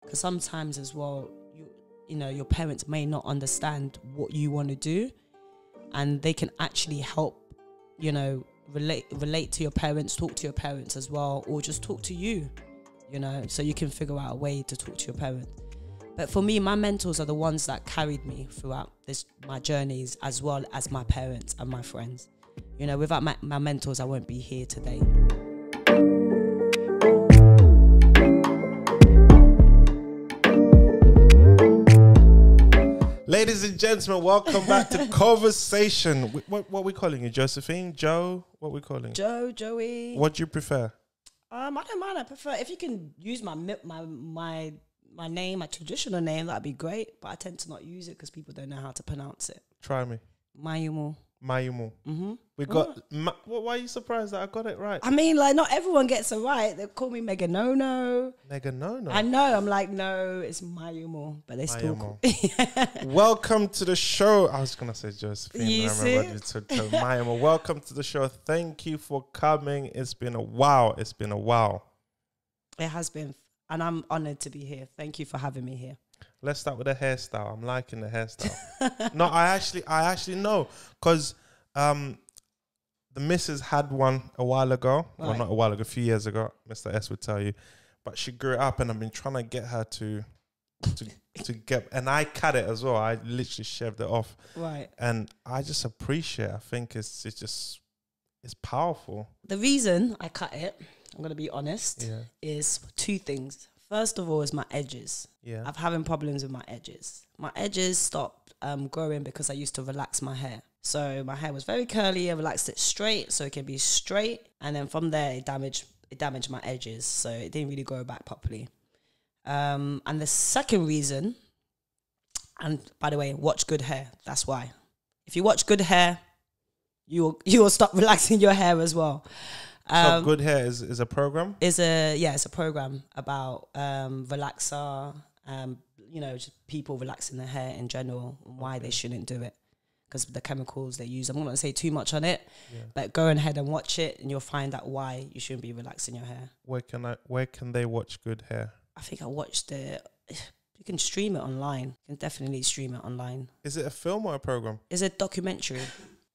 Because sometimes as well, you know, your parents may not understand what you want to do, and they can actually help, you know, relate to your parents, talk to your parents as well, or just talk to you, you know, so you can figure out a way to talk to your parents. But for me, my mentors are the ones that carried me throughout my journeys, as well as my parents and my friends. You know, without my mentors, I won't be here today. Ladies and gentlemen, welcome back to Koh-versation. What are we calling you? Josephine? Joe? What are we calling you? Joey. What do you prefer? I don't mind. I prefer, if you can use my name, my traditional name, that'd be great. But I tend to not use it because people don't know how to pronounce it. Try me. Maignomo. Maignomo. We got. Why are you surprised that I got it right? I mean, like, not everyone gets it right. They call me Maignomo. Maignomo. I know. I'm like, no, it's Maignomo, but they still call. Welcome to the show. I was gonna say Josephine. You I remember you said Maignomo. Welcome to the show. Thank you for coming. It's been a while. It has been, and I'm honored to be here. Thank you for having me here. Let's start with the hairstyle. I'm liking the hairstyle. No, I actually know, because the missus had one a while ago. Right. Well, not a while ago, a few years ago. Mr. S would tell you, but she grew it up, and I've been trying to get her to get. And I cut it as well. I literally shaved it off. Right. And I just appreciate. I think it's powerful. The reason I cut it, I'm gonna be honest, is two things. First of all, is my edges. Yeah. I'm having problems with my edges. My edges stopped growing because I used to relax my hair. So my hair was very curly. I relaxed it straight so it can be straight. And then from there, it damaged my edges. So it didn't really grow back properly. And the second reason, and by the way, watch good hair. That's why. If you watch good hair, you will stop relaxing your hair as well. So Good Hair is a program? It's a program about relaxer, you know, just people relaxing their hair in general, and why they shouldn't do it because of the chemicals they use. I'm not going to say too much on it, but go ahead and watch it, and you'll find out why you shouldn't be relaxing your hair. Where can they watch Good Hair? I think I watched it. You can stream it online. You can definitely stream it online. Is it a film or a program? It's a documentary.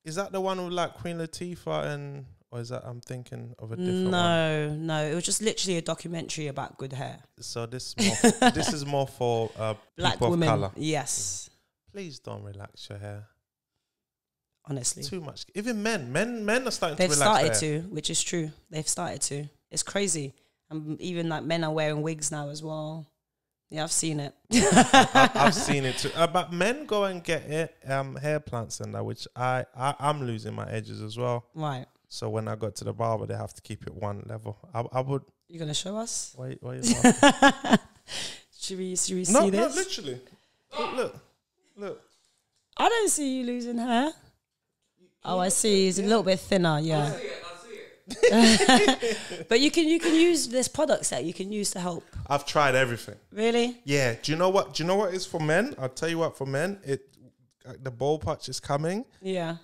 Is that the one with like Queen Latifah and... Or is that I'm thinking of a different one? No. It was just literally a documentary about good hair. So this is more for black people women. of color. Yes. Please don't relax your hair. Honestly, too much. Even men are starting to relax their hair. They've started to, which is true. They've started to. It's crazy. And even like men are wearing wigs now as well. Yeah, I've seen it. I've seen it too. But men go and get hair plants and that, which I'm losing my edges as well. Right. So when I got to the barber, they have to keep it one level. I would. You gonna show us? Why are you laughing? should we see this? No, literally. Look. I don't see you losing hair. Oh, I see. He's a little bit thinner. Yeah. I see it. But you can use this products that you can use to help. I've tried everything. Really? Yeah. Do you know what is for men? I'll tell you what, for men, the ball patch is coming. Yeah.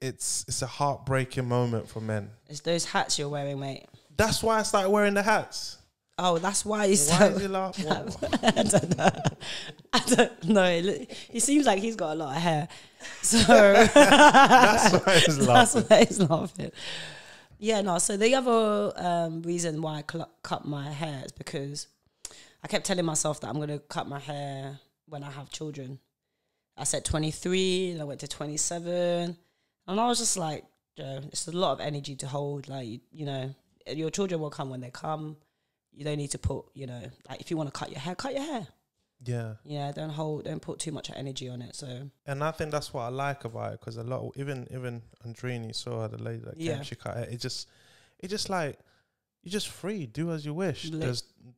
It's a heartbreaking moment for men. It's those hats you're wearing, mate. That's why I started wearing the hats. Oh, that's why you started. Why is he laughing? I don't know. He seems like he's got a lot of hair. So that's why he's laughing. That's why he's laughing. Yeah, no. So the other reason why I cut my hair is because I kept telling myself that I'm going to cut my hair when I have children. I said 23, and I went to 27. And I was just like, it's a lot of energy to hold. Like, you know, your children will come when they come. You don't need to put, you know, like if you want to cut your hair. Yeah. Yeah, don't put too much energy on it. So. And I think that's what I like about it, because a lot of, even Andrini, saw her, the lady that came, she cut it. It just like, you're just free, do as you wish.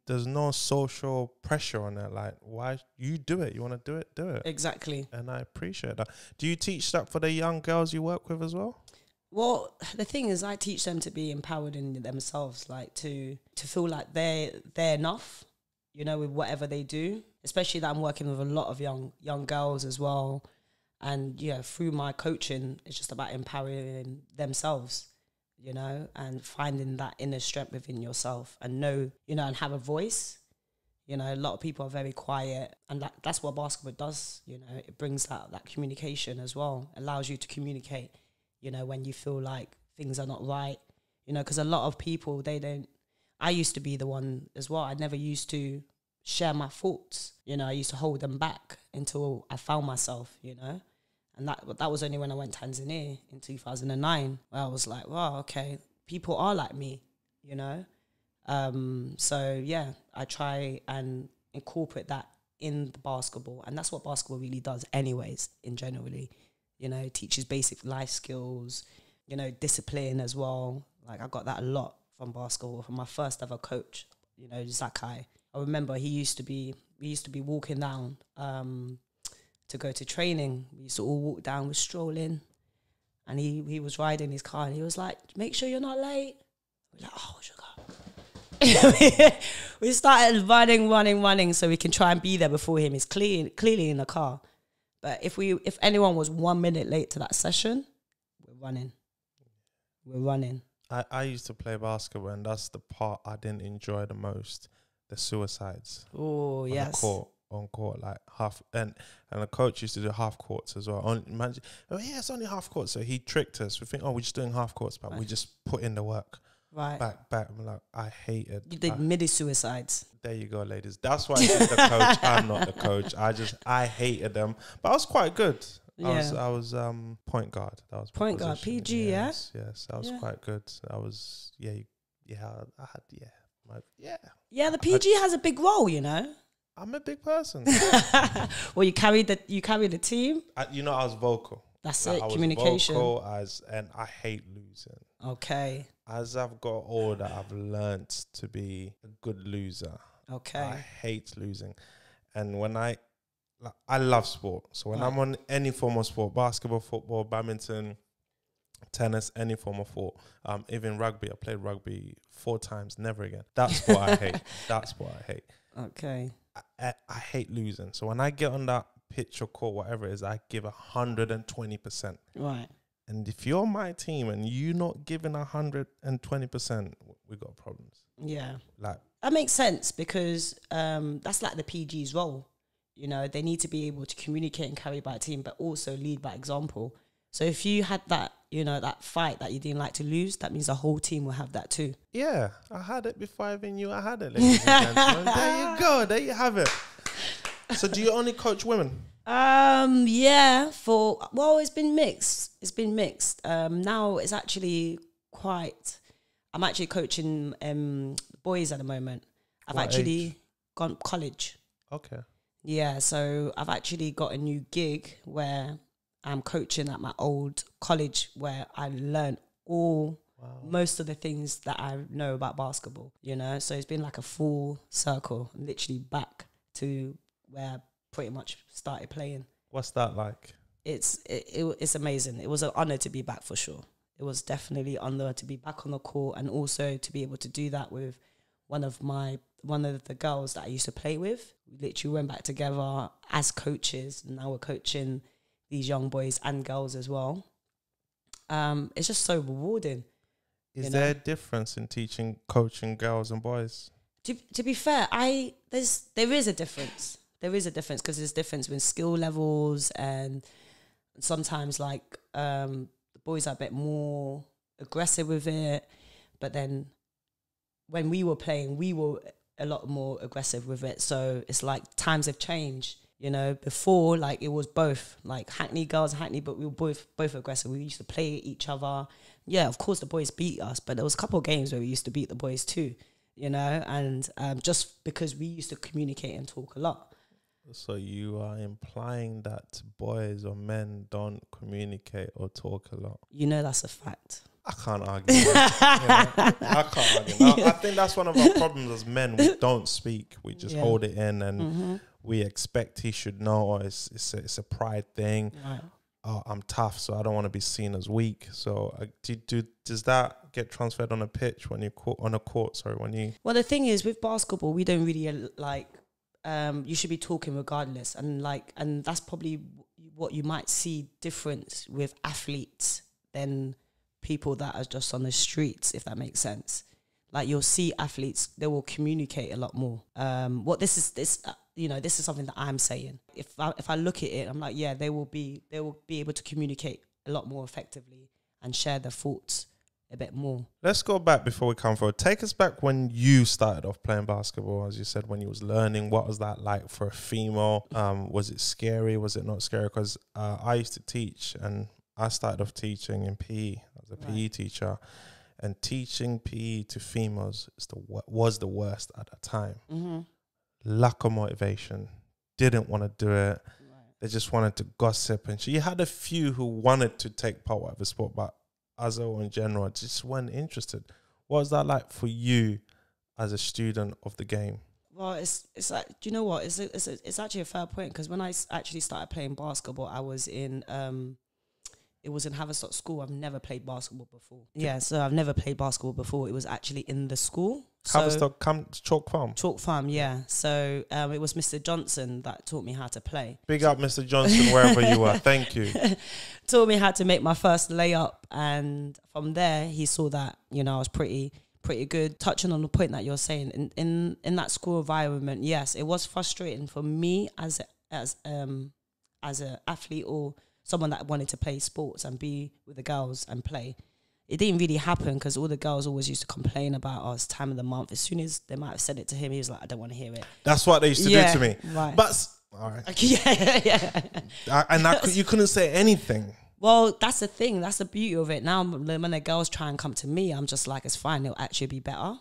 There's no social pressure on it. Like, why you do it? You want to do it. Exactly. And I appreciate that. Do you teach that for the young girls you work with as well? Well, the thing is, I teach them to be empowered in themselves, like to feel like they're enough, you know, with whatever they do. Especially that I'm working with a lot of young girls as well, and through my coaching, it's just about empowering themselves, you know, and finding that inner strength within yourself, and and have a voice, You know, a lot of people are very quiet, and that's what basketball does. You know, it brings that communication as well, allows you to communicate, you know, when you feel like things are not right, you know, because a lot of people, I used to be the one as well. I never used to share my thoughts, you know, I used to hold them back until I found myself, you know, and that was only when I went to Tanzania in 2009, where I was like, wow, okay, people are like me, you know. So yeah, I try and incorporate that in the basketball, and that's what basketball really does anyways, in generally, you know, it teaches basic life skills, you know, discipline as well. Like I got that a lot from basketball, from my first ever coach, you know, Zakai. I remember we used to be walking down to go to training. We used to all walk down, we're strolling, and he was riding his car, and he was like, make sure you're not late. We're like, oh, sugar. We started running so we can try and be there before him. He's clearly in the car. But if anyone was 1 minute late to that session, we're running. I used to play basketball, and that's the part I didn't enjoy the most, the suicides. Oh, yes. On court, like half, and the coach used to do half courts as well. Imagine, it's only half courts. So he tricked us. We think, we're just doing half courts, but we just put in the work. Right. Back. I'm like, I hated. You did midi suicides. There you go, ladies. That's why she's the coach. I'm not the coach. I hated them, but I was quite good. Yeah. I was point guard. That was point guard. PG, yes, yes. I was quite good. I was I had Yeah, the PG has a big role, you know. I'm a big person. Well, you carried the team. I was vocal. That's it. Communication. I was vocal and I hate losing. Okay. As I've got older, I've learned to be a good loser. Okay. I hate losing, and when I love sport. So when I'm on any form of sport, basketball, football, badminton, tennis, any form of sport, even rugby. I played rugby 4 times, never again. That's what I hate. That's what I hate. Okay. I hate losing. So when I get on that pitch or court, whatever it is, I give 120%. Right. And if you're my team and you're not giving 120%, we got problems. Yeah. Like that makes sense because that's like the PG's role. You know, they need to be able to communicate and carry by a team, but also lead by example. So if you had that, you know, that fight that you didn't like to lose, that means the whole team will have that too. Yeah, I had it before I even knew I had it, ladies and gentlemen. There you go. There you have it. So do you only coach women? Yeah, it's been mixed. It's been mixed. Now it's actually I'm actually coaching boys at the moment. I've actually gone college. Okay. Yeah, so I've actually got a new gig where I'm coaching at my old college where I learned most of the things that I know about basketball, you know? So it's been like a full circle, literally back to where I pretty much started playing. What's that like? It's amazing. It was an honor to be back for sure. It was definitely an honor to be back on the court and also to be able to do that with one of the girls that I used to play with. We literally went back together as coaches, and now we're coaching these young boys and girls as well. It's just so rewarding. Is there a difference in coaching girls and boys? To be fair, there is a difference. There is a difference because there's difference with skill levels, and sometimes like the boys are a bit more aggressive with it, but then when we were playing, we were a lot more aggressive with it. So it's like times have changed. You know, before, like, it was both, like, Hackney girls, but we were both aggressive. We used to play each other. Yeah, of course, the boys beat us, but there was a couple of games where we used to beat the boys too, you know, and just because we used to communicate and talk a lot. So you are implying that boys or men don't communicate or talk a lot? You know, that's a fact. I can't argue that. I can't argue that. I think that's one of our problems as men. We don't speak. We just hold it in and we expect he should know, or it's a pride thing. Right. Oh, I'm tough, so I don't want to be seen as weak. So does that get transferred on a pitch when you on a court? Sorry, when you. Well, the thing is with basketball, we don't really like. You should be talking regardless, and that's probably what you might see difference with athletes than people that are just on the streets, if that makes sense. like you'll see athletes, they will communicate a lot more. This is something that I'm saying. If I look at it, I'm like, yeah, they will be able to communicate a lot more effectively and share their thoughts a bit more. Let's go back before we come forward. Take us back when you started off playing basketball, as you said, when you was learning. What was that like for a female? Was it scary? Was it not scary? Because I used to teach, and I started off teaching in PE. I was a PE teacher. And teaching PE to females was the worst at that time. Mm-hmm. Lack of motivation. Didn't want to do it. Right. They just wanted to gossip. And she had a few who wanted to take part of the sport, but as a whole in general, just weren't interested. What was that like for you as a student of the game? Well, it's like, do you know what? It's actually a fair point, because when I actually started playing basketball, I was in... it was in Haverstock School. I've never played basketball before. Yeah, so I've never played basketball before. It was actually in the school. Haverstock Chalk Farm? Chalk Farm, yeah. So it was Mr. Johnson that taught me how to play. Big up Mr. Johnson, wherever you are. Thank you. Taught me how to make my first layup. And from there, he saw that, I was pretty good. Touching on the point that you're saying, in that school environment, yes, it was frustrating for me as an athlete or someone that wanted to play sports and be with the girls and play. It didn't really happen because all the girls always used to complain about us time of the month. As soon as they might have said it to him, he was like, I don't want to hear it. That's what they used to do to me. Right. But, all right. Yeah. You couldn't say anything. Well, that's the thing. That's the beauty of it. Now, when the girls try and come to me, I'm just like, it's fine. It'll actually be better.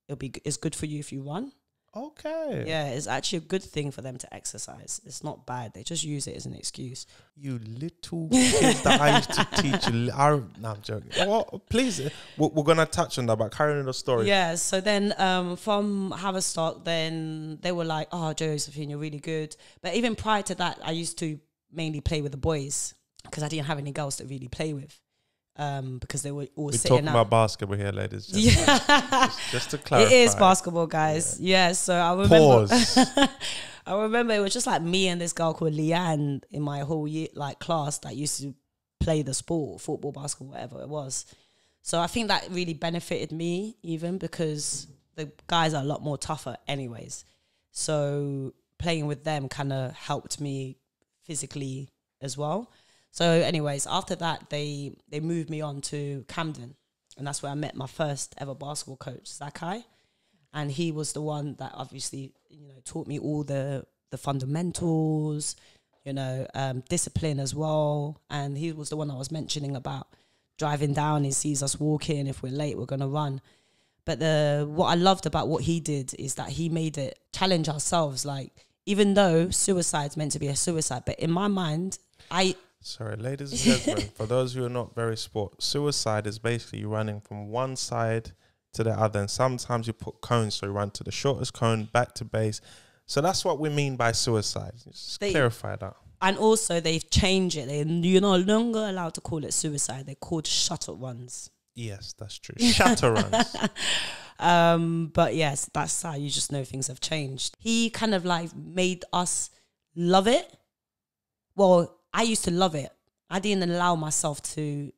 It's good for you if you run. Okay. Yeah, it's actually a good thing for them to exercise. It's not bad. They just use it as an excuse. You little kids that I used to teach. No, I'm joking. Well, please, we're going to touch on that, but carry on the story. Yeah, so then from Haverstock, then they were like, oh, Josephine, you're really good. But even prior to that, I used to mainly play with the boys because I didn't have any girls to really play with. Because they were all sitting talking about basketball here, ladies. Just to clarify. It is basketball, guys. Yeah, so I remember. Pause. I remember it was just like me and this girl called Leanne in my whole year, like class that used to play the sport, football, basketball, whatever it was. So I think that really benefited me even because the guys are a lot more tougher anyways. So playing with them kind of helped me physically as well. So anyways, after that, they moved me on to Camden. And that's where I met my first ever basketball coach, Zakai. And he was the one that obviously, taught me all the fundamentals, discipline as well. And he was the one I was mentioning about driving down. He sees us walking. If we're late, we're going to run. But what I loved about what he did is that he made it challenge ourselves. Like, even though suicide's meant to be a suicide, but in my mind, Sorry, ladies and gentlemen, for those who are not very suicide is basically you running from one side to the other. And sometimes you put cones, so you run to the shortest cone, back to base. So that's what we mean by suicide. Just clarify that. And also they've changed it. You're no longer allowed to call it suicide. They're called shutter runs. Yes, that's true. Shutter runs. But yes, that's how you just know things have changed. He kind of like made us love it. Well, I used to love it. I didn't allow myself to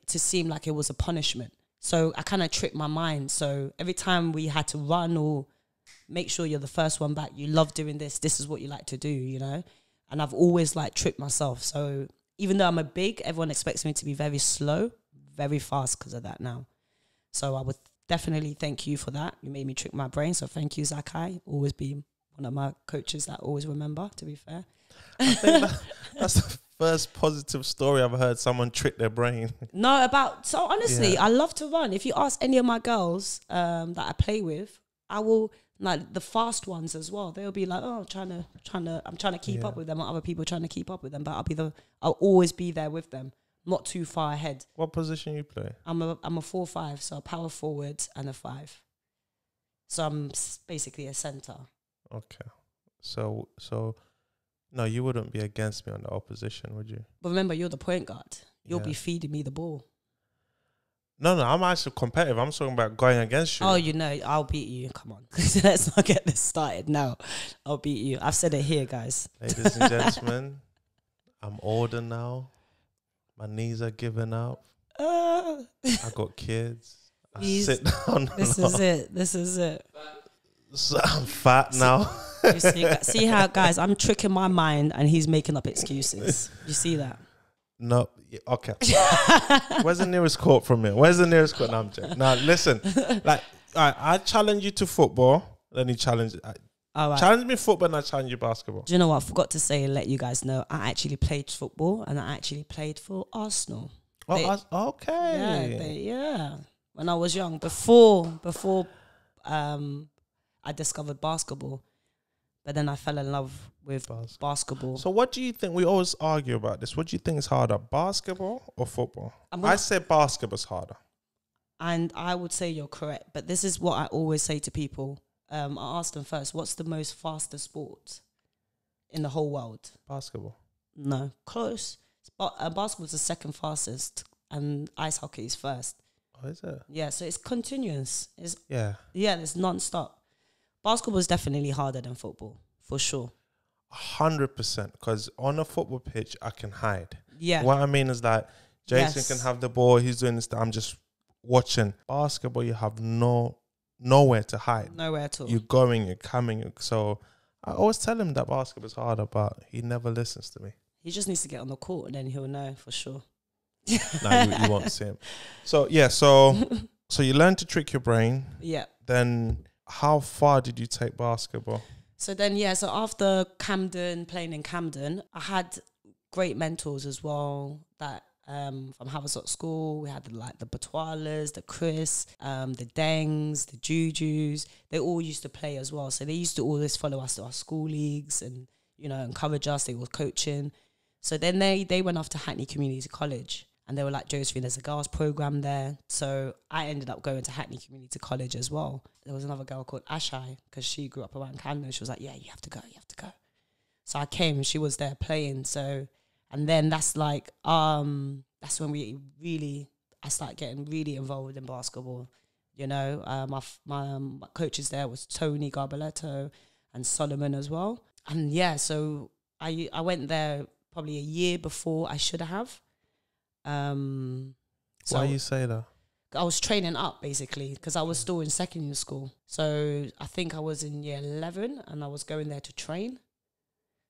seem like it was a punishment. So I kind of tricked my mind. So every time we had to run or make sure you're the first one back, you love doing this. This is what you like to do, And I've always like tricked myself. So even though I'm everyone expects me to be very slow, very fast because of that now. So I would definitely thank you for that. You made me trick my brain. So thank you, Zakai. Always be one of my coaches that I always remember, to be fair. I think that's the first positive story I've heard someone trick their brain. So honestly, I love to run. If you ask any of my girls that I play with, I will, like the fast ones as well. They'll be like, oh, I'm trying to keep up with them, or other people trying to keep up with them. But I'll always be there with them, not too far ahead. What position you play? I'm a 4-5, so a power forward and a 5. So I'm basically a center. Okay, so. No, you wouldn't be against me on the opposition, would you? But remember, you're the point guard. You'll be feeding me the ball. No, I'm actually competitive. I'm talking about going against you. Oh, I'll beat you. Come on. Let's not get this started now. I'll beat you. I've said it here, guys. Ladies and gentlemen, I'm older now. My knees are giving up. I got kids. Sit down. This is it. This is it. So I'm fat now. You see how, guys, I'm tricking my mind and he's making up excuses. You see that? No. Okay. Where's the nearest court from here? Where's the nearest court? No, I'm joking. Now, listen. Like, I challenge you to football. Then you challenge... All right. Challenge me football and I challenge you basketball. Do you know what? I forgot to say and let you guys know. I actually played football and I actually played for Arsenal. Okay. Yeah. When I was young, before I discovered basketball, but then I fell in love with basketball. So what do you think? We always argue about this. What do you think is harder, basketball or football? I say basketball's harder. And I would say you're correct. But this is what I always say to people. I asked them first, what's the most fastest sport in the whole world? Basketball. No, close. Basketball is the second fastest and ice hockey is first. Oh, is it? Yeah, so it's continuous. Yeah, it's non-stop. Basketball is definitely harder than football, for sure. 100%, because on a football pitch, I can hide. Yeah. What I mean is that Jason can have the ball, he's doing this, I'm just watching. Basketball, you have nowhere to hide. Nowhere at all. You're going, you're coming. So I always tell him that basketball's harder, but he never listens to me. He just needs to get on the court and then he'll know for sure. No, you won't see him. So, yeah, so you learn to trick your brain. Yeah. Then how far did you take basketball? So then, so after playing in Camden, I had great mentors as well that from Haverstock School. We had the Batoilas, the Chris, the Dengs, the Jujus. They all used to play as well. So they used to always follow us to our school leagues and, encourage us. They were coaching. So then they went off to Hackney Community College. And they were like, Josephine, there's a girls program there. So I ended up going to Hackney Community College as well. There was another girl called Ashai, because she grew up around Camden. She was like, yeah, you have to go. So I came and she was there playing. So, and then that's like, that's when I started getting really involved in basketball. My coaches there was Tony Garbaletto and Solomon as well. And so I went there probably a year before I should have. Why you say that? I was training up basically because I was still in secondary school. So I think I was in year 11 and I was going there to train.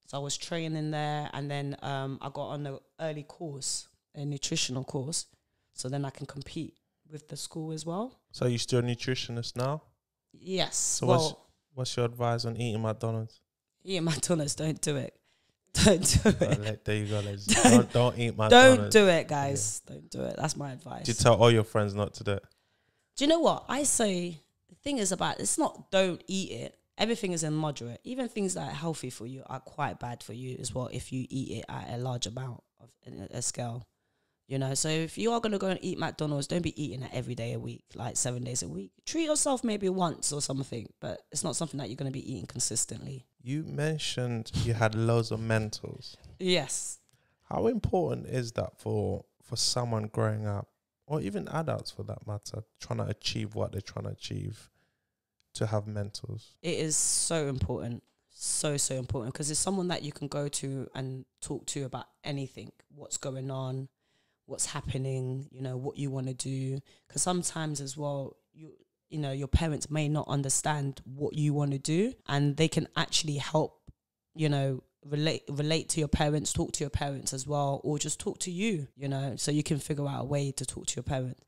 So I was training there and then I got on an early course, a nutritional course. So then I can compete with the school as well. So you're still a nutritionist now? Yes. So what's your advice on eating McDonald's? Eating McDonald's, don't do it. Don't do it. There you go, ladies. Don't eat McDonald's. Don't do it, guys. Yeah. Don't do it. That's my advice. Do you tell all your friends not to do it? Do you know what? I say the thing is it's not don't eat it. Everything is in moderate. Even things that are healthy for you are quite bad for you as well if you eat it at a large amount of a scale. So if you are going to go and eat McDonald's, don't be eating it every day a week, like 7 days a week. Treat yourself maybe once or something, but it's not something that you're going to be eating consistently. You mentioned you had loads of mentors. Yes. How important is that for someone growing up, or even adults for that matter, trying to achieve what they're trying to achieve, to have mentors? It is so important. So important, because it's someone that you can go to and talk to about anything, what's going on, what's happening, what you want to do. Because sometimes as well, your parents may not understand what you want to do, and they can actually help, relate to your parents, talk to your parents as well, or just talk to you, so you can figure out a way to talk to your parents.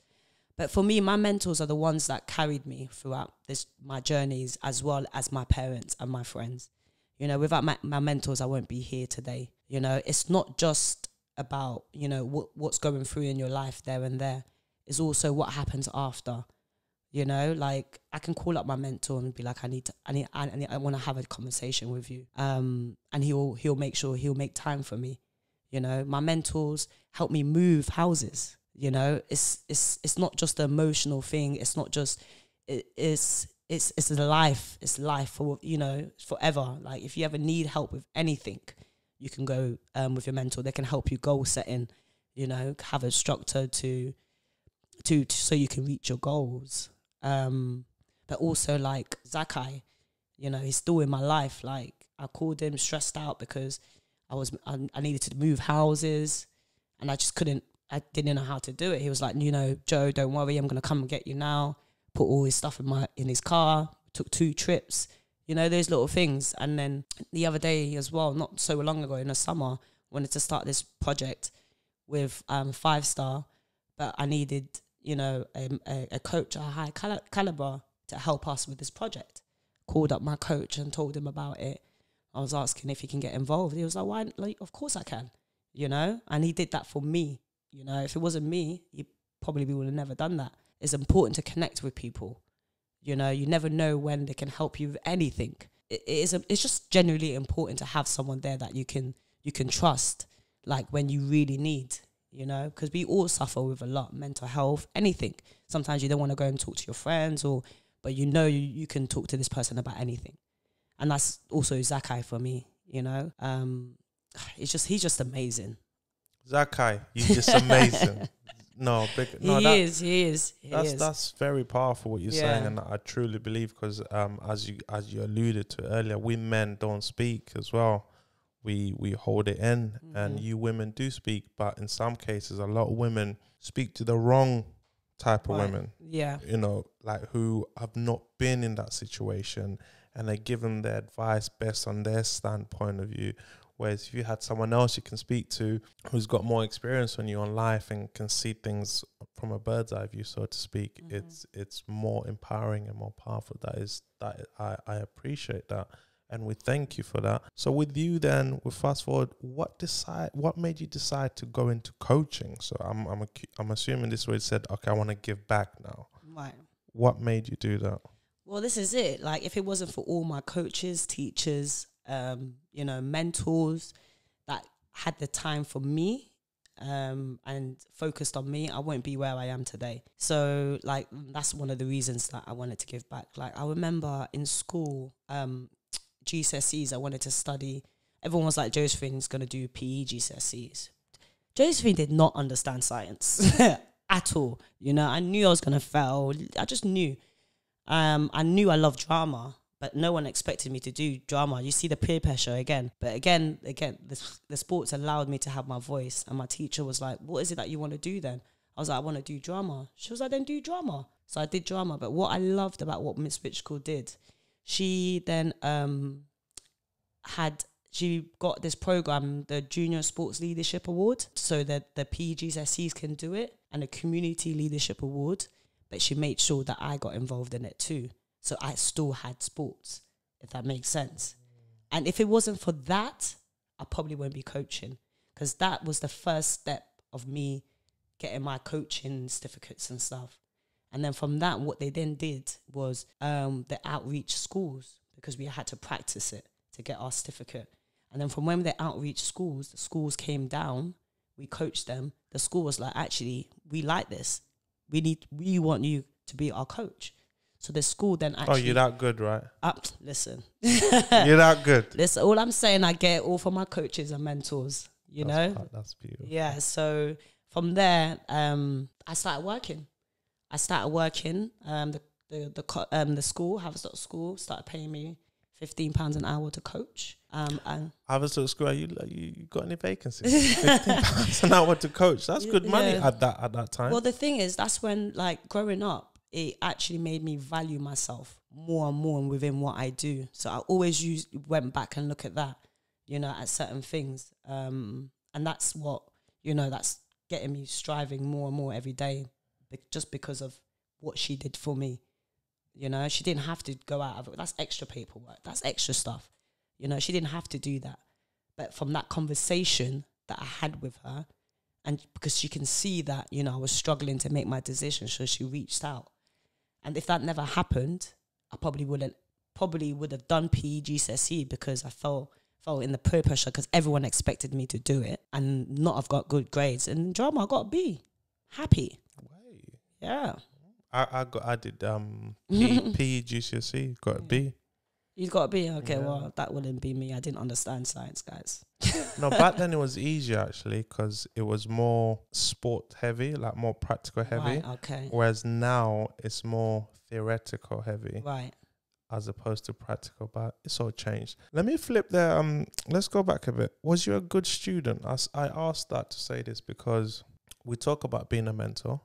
But for me, my mentors are the ones that carried me throughout my journeys, as well as my parents and my friends. Without my mentors, I won't be here today. It's not just about, what's going through in your life there and there. It's also what happens after. Like I can call up my mentor and be like, I want to have a conversation with you. And he'll make sure he'll make time for me. My mentors help me move houses. It's not just an emotional thing. It's not just, it's a life. It's life for, forever. Like if you ever need help with anything, you can go with your mentor. They can help you goal setting, have a structure to so you can reach your goals. But also like Zakai, he's still in my life. Like I called him stressed out because I needed to move houses and I just couldn't I didn't know how to do it. He was like, you know, Joe, don't worry, I'm going to come and get you now. Put all his stuff in his car, took 2 trips, you know, those little things. And then the other day as well, not so long ago in the summer, wanted to start this project with 5 Star, but I needed, you know, a coach, a high caliber to help us with this project. Called up my coach and told him about it. I was asking if he can get involved. He was like, why? Like, of course I can, you know? And he did that for me. You know, if it wasn't me, he probably would have never done that. It's important to connect with people. You know, you never know when they can help you with anything. It's just genuinely important to have someone there that you can trust, like when you really need, you know, because we all suffer with a lot, mental health, anything. Sometimes you don't want to go and talk to your friends, but you know you can talk to this person about anything. And that's also Zakai for me, you know. He's just amazing. Zakai, you're just amazing. He is. That's very powerful what you're saying, and I truly believe, because as you alluded to earlier, we men don't speak as well. We hold it in, and you women do speak, but in some cases, a lot of women speak to the wrong type of women. Yeah, you know, like who have not been in that situation, and they give them their advice based on their standpoint of view. Whereas if you had someone else you can speak to who's got more experience on you on life and can see things from a bird's eye view, so to speak, it's more empowering and more powerful. I appreciate that, and we thank you for that. So with you then, we fast forward. What made you decide to go into coaching? So I'm assuming this way said, okay, I want to give back now. Right. What made you do that? Well, this is it. Like, if it wasn't for all my coaches, teachers, you know, mentors that had the time for me and focused on me, I won't be where I am today. So, like, that's one of the reasons that I wanted to give back. Like, I remember in school, GCSEs, I wanted to study. Everyone was like, Josephine's going to do PE GCSEs. Josephine did not understand science at all. You know, I knew I was going to fail. I just knew. I knew I loved drama, but no one expected me to do drama. You see the peer pressure again. But again, the sports allowed me to have my voice. And my teacher was like, what is it that you want to do then? I was like, I want to do drama. She was like, then do drama. So I did drama. But what I loved about what Miss Witchcool did, she then she got this program, the Junior Sports Leadership Award, so that the PGCSEs can do it, and a Community Leadership Award. But she made sure that I got involved in it too. So I still had sports, if that makes sense. And if it wasn't for that, I probably wouldn't be coaching, because that was the first step of me getting my coaching certificates and stuff. And then from that, what they then did was the outreach schools, because we had to practice it to get our certificate. And then from when the outreach schools, the schools came down, we coached them. The school was like, actually, we like this. We want you to be our coach. So the school then actually... Oh, you're that good, right? Listen. You're that good. Listen, all I'm saying, I get it all from my coaches and mentors, you know? That's beautiful. Yeah, so from there, I started working. The school, Haverstock School, started paying me £15 an hour to coach. And Haverstock School, you got any vacancies? £15 an hour to coach. That's good money at that time. Well, the thing is, that's when, like, growing up, it actually made me value myself more and more within what I do. So I always went back and look at that, you know, at certain things. And that's what, you know, that's getting me striving more and more every day, just because of what she did for me. You know, she didn't have to go out of it. That's extra paperwork. That's extra stuff. You know, she didn't have to do that. But from that conversation that I had with her, and because she can see that, you know, I was struggling to make my decision, so she reached out. And if that never happened, I probably would have done PE GCSE, because I felt in the peer pressure, because everyone expected me to do it and not have got good grades. And in drama, I got a B. Happy. Right. Yeah. I did PE GCSE, got a B. You got a B? Okay, yeah. Well, that wouldn't be me. I didn't understand science, guys. No, back then it was easier, actually, because it was more sport heavy, like more practical heavy. Right, okay. Whereas now it's more theoretical heavy. Right. As opposed to practical, but it's all changed. Let me flip there. Let's go back a bit. Was you a good student? I asked that to say this because we talk about being a mentor,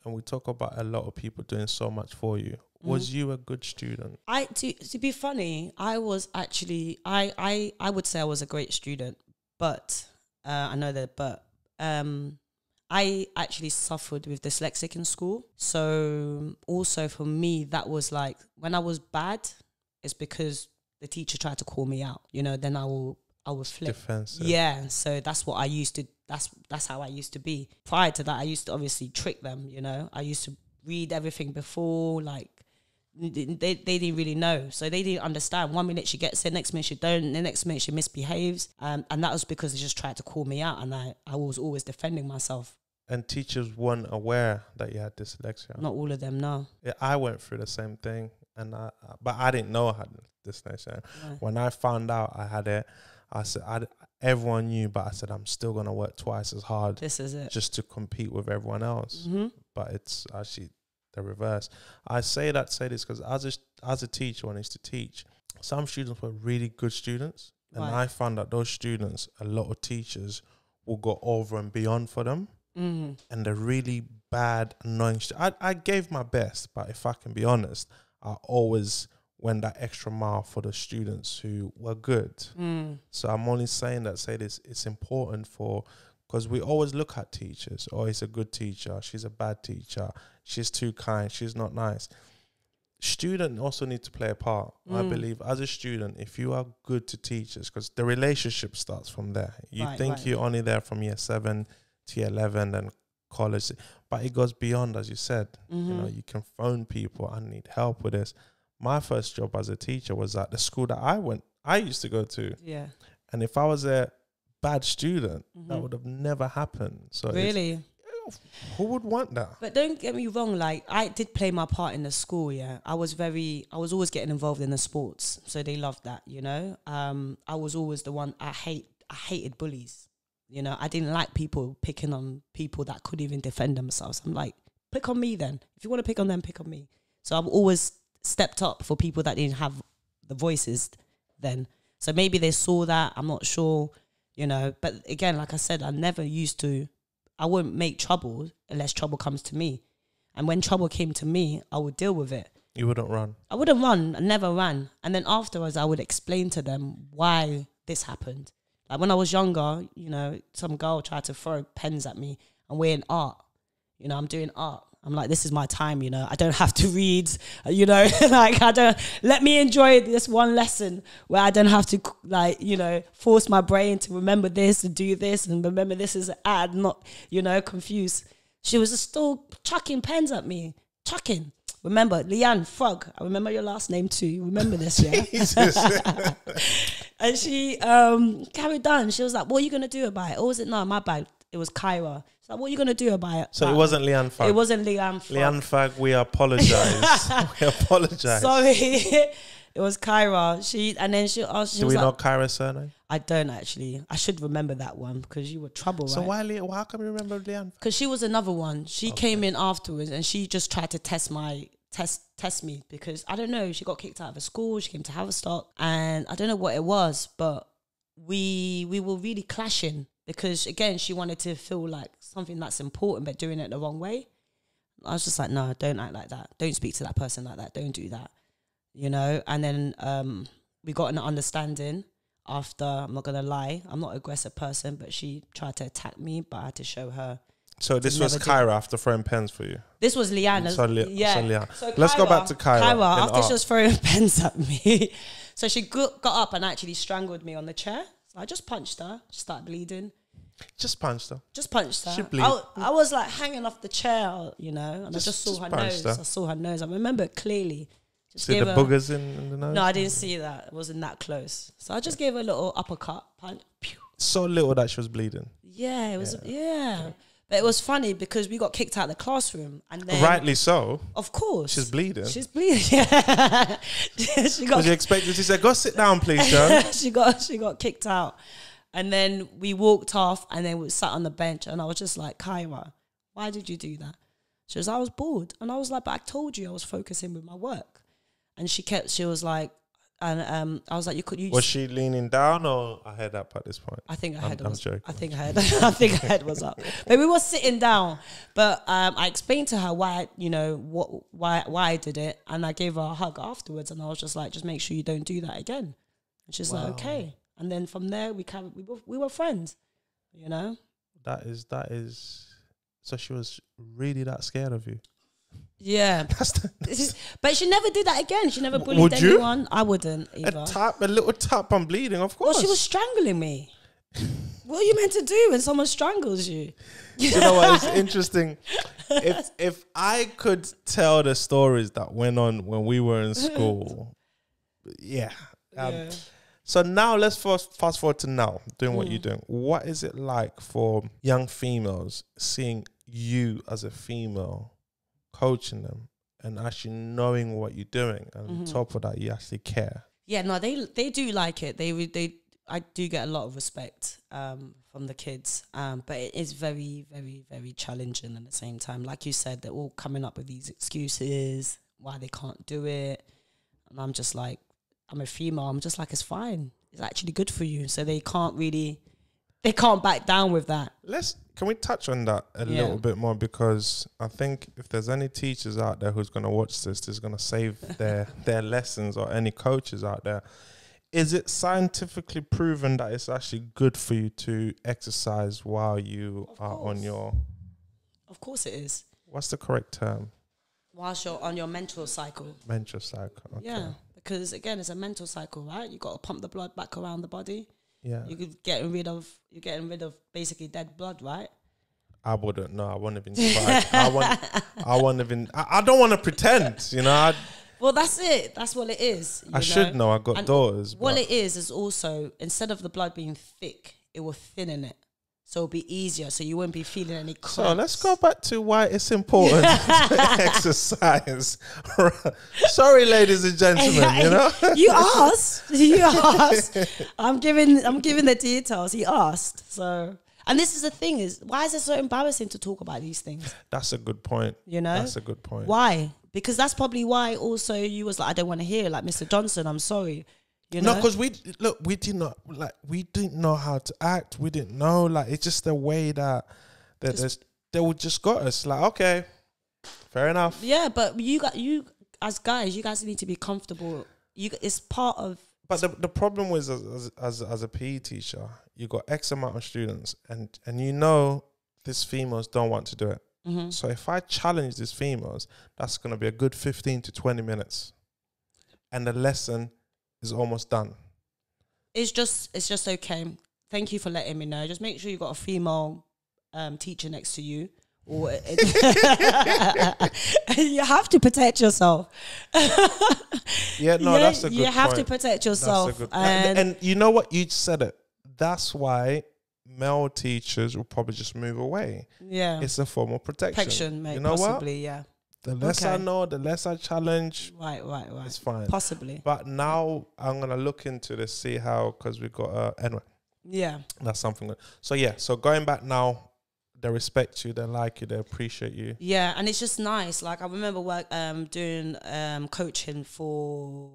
and we talk about a lot of people doing so much for you. Was you a good student? To be funny, I was actually, I would say I was a great student, but I know that, but I actually suffered with dyslexic in school. So also for me, that was like, when I was bad, it's because the teacher tried to call me out, you know, then I would flip. Defensive. Yeah, so that's what I used to, that's how I used to be. Prior to that, I used to obviously trick them, you know. I used to read everything before, like, they didn't really know. So they didn't understand. 1 minute she gets it, next minute she don't, the next minute she misbehaves. And that was because they just tried to call me out, and I was always defending myself. And teachers weren't aware that you had dyslexia? Not all of them, no. Yeah, I went through the same thing, and but I didn't know I had dyslexia. No. When I found out I had it, I said, everyone knew, but I said, I'm still going to work twice as hard. This is it. Just to compete with everyone else. But it's actually the reverse. I say this because as a teacher, when I used to teach, some students were really good students. And I found that those students, a lot of teachers will go over and beyond for them. And the really bad, annoying I gave my best, but if I can be honest, I always went that extra mile for the students who were good. So I'm only saying that, it's important because we always look at teachers. Oh, he's a good teacher. She's a bad teacher. She's too kind. She's not nice. Student also need to play a part. I believe as a student, if you are good to teachers, because the relationship starts from there. You think you're only there from year 7 to year 11 and college, but it goes beyond, as you said. You know, you can phone people, I need help with this. My first job as a teacher was at the school that I used to go to. Yeah. And if I was a bad student, that would have never happened. So really? Who would want that? But don't get me wrong, like, I did play my part in the school, yeah. I was always getting involved in the sports, so they loved that, you know. I was always the one, I hated bullies. You know, I didn't like people picking on people that couldn't even defend themselves. I'm like, pick on me then. If you want to pick on them, pick on me. So I've always stepped up for people that didn't have the voices then. So maybe they saw that, I'm not sure, you know. But again, like I said, I wouldn't make trouble unless trouble comes to me. And when trouble came to me, I would deal with it. You wouldn't run? I wouldn't run. I never ran. And then afterwards, I would explain to them why this happened. Like when I was younger, you know, some girl tried to throw pens at me, and we're in art. You know, I'm doing art. I'm like, this is my time, you know. I don't have to read, you know. Like, let me enjoy this one lesson where I don't have to, like, you know, force my brain to remember this and do this and remember this is an ad, not, you know, confused. She was still chucking pens at me. Chucking. Remember, Leanne Frog. I remember your last name too. You remember this, yeah? And she carried on. She was like, what are you going to do about it? Or was it, no, my bad. It was Kyra. So what are you going to do about it? So it wasn't Leanne Frog? It wasn't Leanne Frog. Leanne Frog, we apologize. We apologize. Sorry. It was Kyra. And then she asked. Do we know Kyra's surname? I don't actually. I should remember that one because you were trouble, so right? So why come you remember Leanne? Because she was another one. She came in afterwards and she just tried to test me because, I don't know, she got kicked out of a school. She came to Haverstock and I don't know what it was, but we were really clashing because, again, she wanted to feel like something that's important but doing it the wrong way. I was just like, no, don't act like that. Don't speak to that person like that. Don't do that, you know? And then we got an understanding after. I'm not going to lie. I'm not an aggressive person, but she tried to attack me, but I had to show her. So this was Kyra after throwing pens for you? This was Leanne. Leanne. So let's go back to Kyra. Kyra, after she was throwing pens at me. So she got up and actually strangled me on the chair. So I just punched her. She started bleeding. Just punched her? Just punched her. She bleed. I was like hanging off the chair, you know, and I just saw her nose. I saw her nose. I remember it clearly. See the boogers in the nose? No, I didn't see that. It wasn't that close. So I just gave her a little uppercut. Punch. So little that she was bleeding? Yeah, it was, yeah. But it was funny because we got kicked out of the classroom, and then rightly so. Of course, she's bleeding. She's bleeding. Yeah. Was you expected to say, "Go sit down, please, John"? she got kicked out, and then we walked off, and then we sat on the bench, and I was just like, Kyra, why did you do that? She was, I was bored, and I was like, but I told you I was focusing with my work, and she was like, And I was like, Was she leaning down or I head up at this point? I think her head was. joking. I think her head was up. But we were sitting down. But I explained to her why I did it, and I gave her a hug afterwards. And I was just like, just make sure you don't do that again. And she's like, okay. And then from there, we were friends. You know. That is. So she was really that scared of you. Yeah. But she never did that again. She never bullied anyone. I wouldn't either. A little tap, I'm bleeding, of course. Well, she was strangling me. What are you meant to do when someone strangles you? You know what? It's interesting. If I could tell the stories that went on when we were in school, yeah. So now let's fast forward to now, doing what you're doing. What is it like for young females seeing you as a female coaching them and actually knowing what you're doing, and on top of that, you actually care? Yeah, no, they do like it. I do get a lot of respect from the kids, but it is very, very, very challenging at the same time. Like you said, they're all coming up with these excuses why they can't do it, and I'm just like, I'm a female. I'm just like, it's fine. It's actually good for you. So they can't back down with that. Can we touch on that a little bit more? Because I think if there's any teachers out there who's going to watch this, is going to save their lessons, or any coaches out there. Is it scientifically proven that it's actually good for you to exercise while you are on your... Of course it is. What's the correct term? Whilst you're on your menstrual cycle. Menstrual cycle, okay. Yeah, because again, it's a mental cycle, right? You got to pump the blood back around the body. Yeah. You're getting rid of basically dead blood, right? I wouldn't. No, I wouldn't have been surprised. I wouldn't have been... I don't want to pretend, you know. Well, that's it. That's what it is. I should know. I got daughters. What it is also, instead of the blood being thick, it will thinnen it. So it'll be easier. So you won't be feeling any cramps. So let's go back to why it's important to exercise. Sorry, ladies and gentlemen, you know. You asked. I'm giving the details. He asked. So, and this is the thing, is why is it so embarrassing to talk about these things? That's a good point. You know? That's a good point. Why? Because that's probably why also you was like, I don't want to hear it. Like, Mr. Johnson, I'm sorry. You know? No, because we didn't know how to act. We didn't know, like, it's just the way that they would just got us. Like, okay, fair enough. Yeah, but you as guys, you guys need to be comfortable. It's part of. But the problem was, as a PE teacher, you got X amount of students, and you know these females don't want to do it. Mm-hmm. So if I challenge these females, that's going to be a good 15 to 20 minutes. And the lesson is almost done. It's just okay. Thank you for letting me know. Just make sure you got a female teacher next to you. Or you have to protect yourself. Yeah, no, that's a good point. You have to protect yourself. That's a good and you know what? You said it. That's why male teachers will probably just move away. Yeah. It's a form of protection. Mate, you know possibly, what? Yeah. The less I know, the less I challenge. Right. It's fine. Possibly. But now I'm going to look into this, see how, because we've got, anyway. Yeah. That's something good. So, yeah. So, going back now, they respect you, they like you, they appreciate you. Yeah. And it's just nice. Like, I remember doing coaching for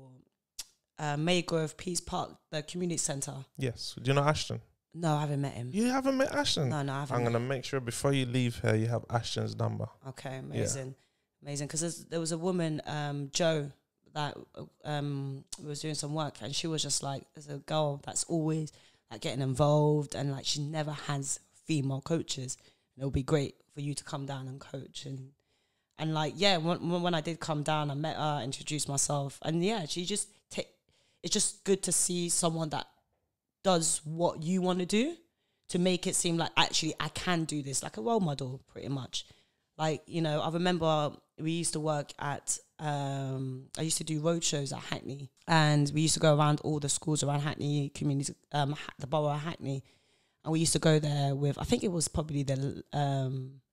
Maygrove Peace Park, the community centre. Yes. Do you know Ashton? No, I haven't met him. You haven't met Ashton? No, I haven't. I'm going to make sure before you leave here, you have Ashton's number. Okay, amazing. Yeah. Amazing. Because there was a woman, Jo, that was doing some work, and she was just like, there's a girl that's always like getting involved, and like she never has female coaches. And it'll be great for you to come down and coach. And like, yeah, when I did come down, I met her, introduced myself. And yeah, she just, it's just good to see someone that does what you want to do, to make it seem like actually I can do this, like a role model pretty much. Like, you know, I remember we used to work at, I used to do road shows at Hackney, and we used to go around all the schools around Hackney, communities, the borough of Hackney. And we used to go there with, I think it was probably it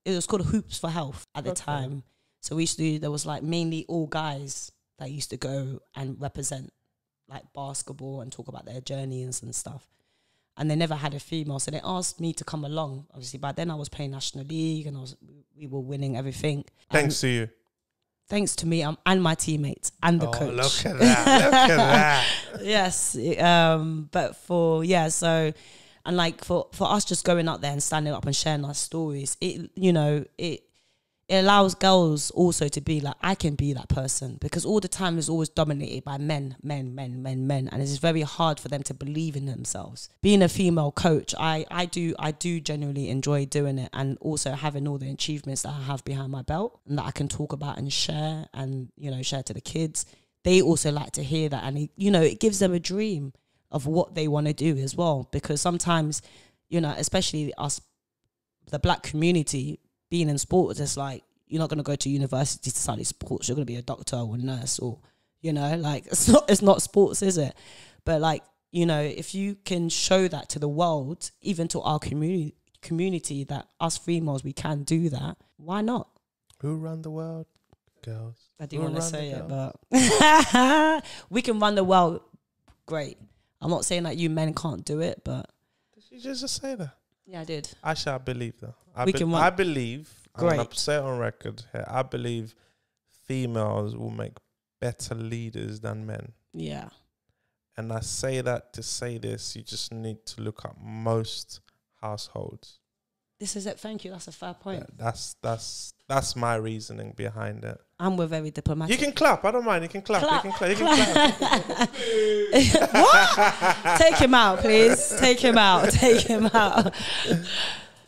was called Hoops for Health at the time. So we used to do, there was like mainly all guys that used to go and represent like basketball and talk about their journeys and stuff. And they never had a female, so they asked me to come along. Obviously, by then I was playing National League and we were winning everything. Thanks to you. thanks to me and my teammates and the coach. Look at that! Look at that! Yes, but so, and like for us just going up there and standing up and sharing our stories, it allows girls also to be like, I can be that person, because all the time is always dominated by men, and it's very hard for them to believe in themselves. Being a female coach, I do genuinely enjoy doing it, and also having all the achievements that I have behind my belt and that I can talk about and share, and share to the kids. They also like to hear that, and it gives them a dream of what they want to do as well, because sometimes, especially us, the black community, being in sports, it's like, you're not going to go to university to study sports. You're going to be a doctor or a nurse, or, like, it's not sports, is it? But like, if you can show that to the world, even to our community, that us females, we can do that, why not? Who run the world? Girls. I do want to say it, but we can run the world. Great. I'm not saying that you men can't do it, but... Did you just say that? Yeah, I did. Actually, I believe that. I believe, great. I'm going to say it on record here, I believe females will make better leaders than men. Yeah. And I say that to say this, you just need to look at most households. This is it. Thank you. That's a fair point. Yeah, that's my reasoning behind it. And we're very diplomatic. You can clap. I don't mind. You can clap. You can clap. What? Take him out, please. Take him out. Take him out.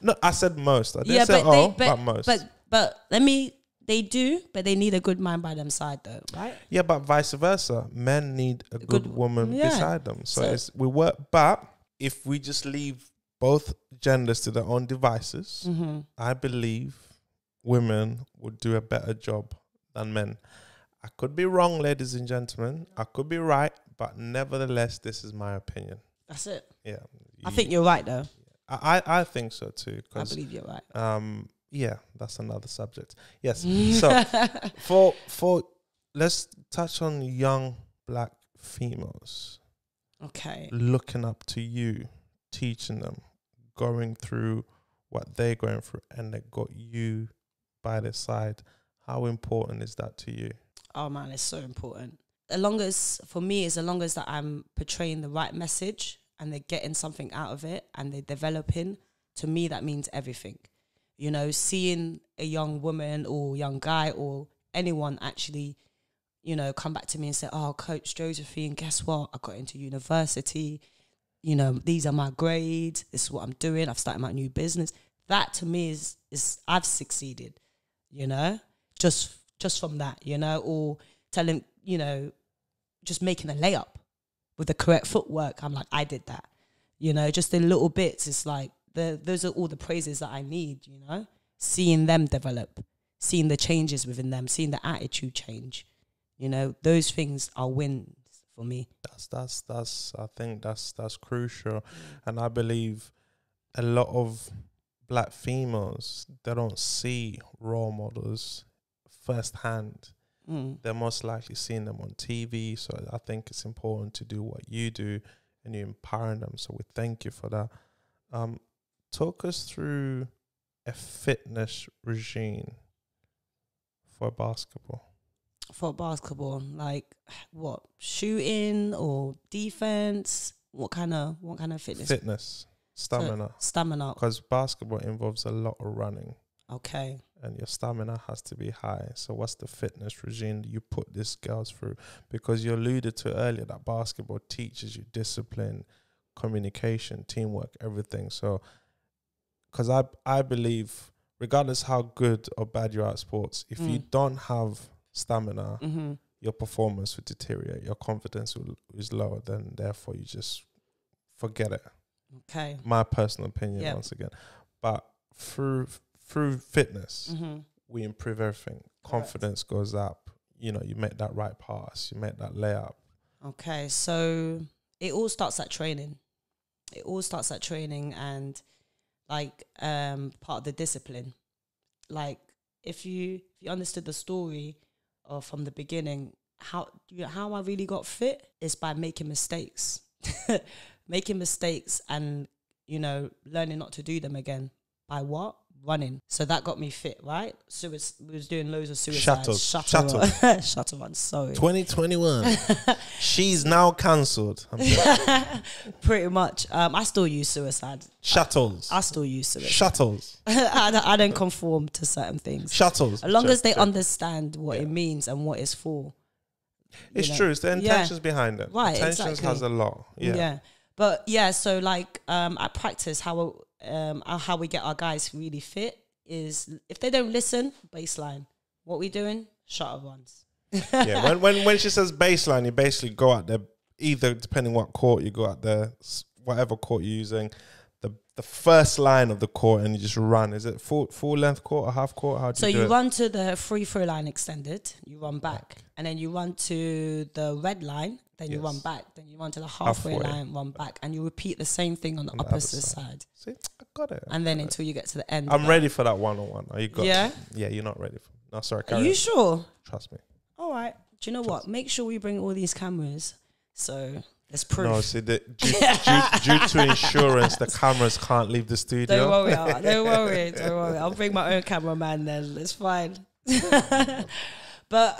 No, I said most. I didn't say all, but most. But they do, but they need a good man by them side, though, right? Yeah, but vice versa. Men need a good woman beside them. So we work. But if we just leave both genders to their own devices, I believe women would do a better job than men. I could be wrong, ladies and gentlemen. I could be right, but nevertheless, this is my opinion. That's it. Yeah. I think you're right, though. I think so, too. I believe you're right. Yeah, that's another subject. Yes. So, for let's touch on young black females. Okay. Looking up to you, teaching them, going through what they're going through, and they got you by their side. How important is that to you? Oh man, it's so important. As long as that I'm portraying the right message and they're getting something out of it and they're developing, to me that means everything. Seeing a young woman or young guy or anyone actually, come back to me and say, oh, Coach Josephine, guess what? I got into university. These are my grades. This is what I'm doing. I've started my new business. That to me is I've succeeded, just from that, or telling, just making a layup with the correct footwork. I'm like, I did that, just in little bits. It's like, those are all the praises that I need, seeing them develop, seeing the changes within them, seeing the attitude change, those things are wins for me. I think that's crucial. And I believe a lot of black females, they don't see role models firsthand. They're most likely seeing them on TV. So I think it's important to do what you do and you empowering them. So we thank you for that. Talk us through a fitness regime for basketball. For basketball, like what? Shooting or defense? What kind of fitness? Fitness, stamina. So, stamina. Because basketball involves a lot of running. Okay. And your stamina has to be high. So what's the fitness regime you put these girls through? Because you alluded to earlier that basketball teaches you discipline, communication, teamwork, everything. So, because I believe, regardless how good or bad you are at sports, if you don't have stamina, your performance will deteriorate. Your confidence is lower. Then therefore you just forget it. Okay. My personal opinion once again. But through fitness, we improve everything. Confidence goes up. You make that right pass. You make that layup. Okay. So it all starts at training. And like part of the discipline. Like if you understood the story from the beginning, how I really got fit is by making mistakes. Making mistakes and, learning not to do them again. By what? Running. So that got me fit, right? We was doing loads of suicides. Shuttle runs, sorry. 2021. She's now cancelled. Pretty much. I still use suicide. Shuttles. I still use suicide. Shuttles. I don't conform to certain things. Shuttles. As long as they understand what it means and what it's for. It's true. It's the intentions behind it. Right, intentions has a lot. Yeah. But yeah, so like at practice, how we get our guys really fit is if they don't listen, baseline. What we doing? Shuttle runs. Yeah. When she says baseline, you basically go out there. Either depending what court you go out there, whatever court you're using, the first line of the court, and you just run. Is it full length court or half court? How do you do it? So you run to the free throw line extended. You run back, and then you run to the red line. Then you run back. Then you run to the halfway line, run back, and you repeat the same thing on the opposite side. See, I got it. And then until you get to the end. I'm ready for that one-on-one. Are you got? Yeah. Yeah, you're not ready. No, sorry. Are you sure? Trust me. All right. Do you know what? Make sure we bring all these cameras. So there's proof. No, see, due to insurance, the cameras can't leave the studio. Don't worry. I'll bring my own cameraman then. It's fine. But